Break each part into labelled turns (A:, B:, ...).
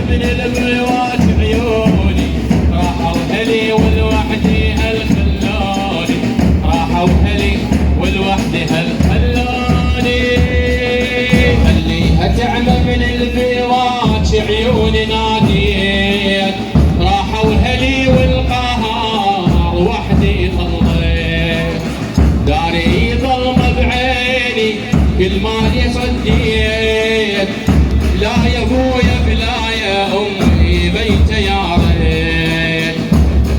A: من البوات عيوني، راحوا هلي والوحدي هل خلوني، راحوا هلي والوحدي هل خلوني. خليها تعمى من البوات عيوني ناديت، راحوا هلي والقهار وحدي ظليت، داري ظلمة بعيني كل ما صديت، لا يا ابويا بلا يا امي بيت يا ريت،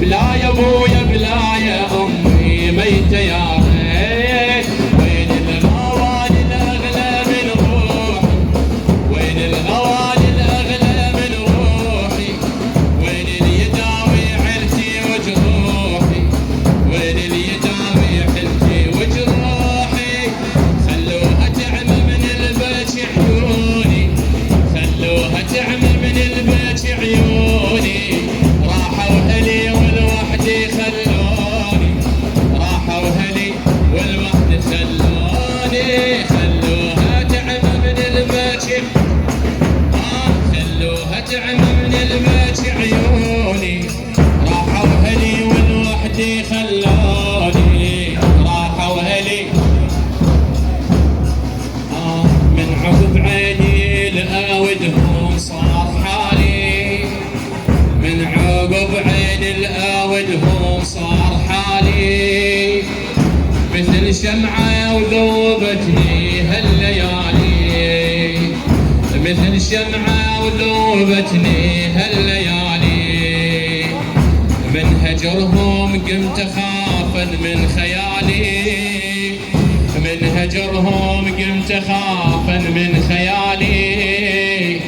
A: بلا يا ابويا بلا يا امي بيت يا ريت. وين الغوالي الاغلى من روحي، وين الغوالي الاغلى من روحي، وين اللي يداوي عيلتي وجروحي، وين اللي يداوي عيلتي وجروحي. خلوها تعمى من البكي عيوني، خلوها تعمى من البكي عيوني، راحوا هلي والوحدي خلوني، راحوا هلي والوحدي خلوني. خلوها تعمى من البكي، خلوها تعمى من البكي عيوني، راحوا هلي والوحدي خلوني، راحوا هلي. من عقب عيني الآودهم صار حالي، من عقب عين الآودهم صار حالي، مثل شمعة وذوبتني هالليالي، مثل شمعة وذوبتني هالليالي. من هجرهم قمت خافا من خيالي، من هجرهم قمت خافا من خيالي،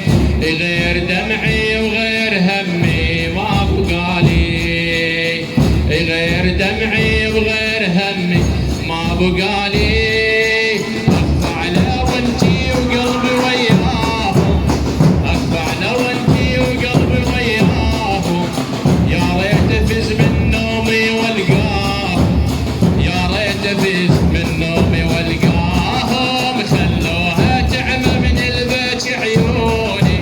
A: غير دمعي وغير همي ما بقالي، غير دمعي وغير همي ما بقالي. اخفى على وانتي وقلبي وياهم، اخفى على وانتي وقلبي وياهم، يا ريت افز من نومي والقاهم، يا ريت افز من نومي والقاهم. خلوها تعمى من البكي عيوني،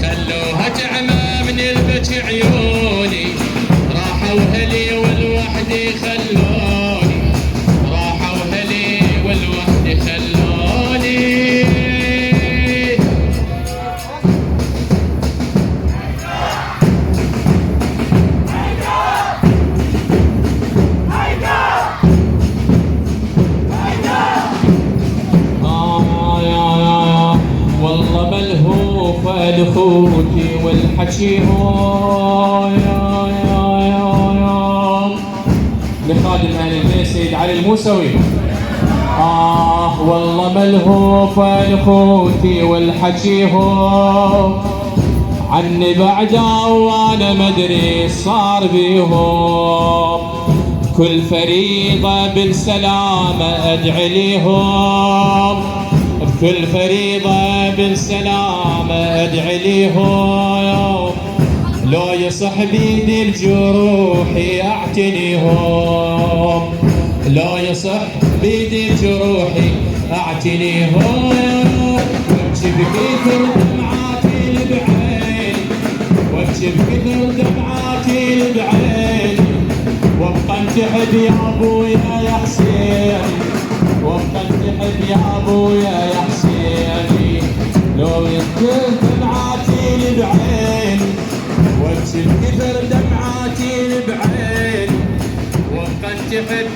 A: خلوها تعمى من البكي عيوني، راحوا هلي والوحدي خلوني، راحوا هلي والوحدي خلوني. والله ملهوف الخوتي والحكي هو لخادم اهل البيت سيد علي الموسوي. والله ملهوف الخوتي والحكي هو عني بعده وانا مدري صار بيهم، كل فريضة بالسلامة ادعي ليهم، بكل فريضة بالسلامة ادعي ليهم، لو يصح بيدي الجروحي اعتنيهم، لو يصح بيدي الجروحي اعتنيهم. وابكي بكثر دمعاتي بعيني، وابكي بكثر دمعاتي بعيني، وابقى انتحب يا ابويا يا حسين، وابقى انتحب يا ابويا يا حسيني، لو يذكر دمعاتي بعيني، وابكي بكثر دمعاتي بعيني، وابقى انتحب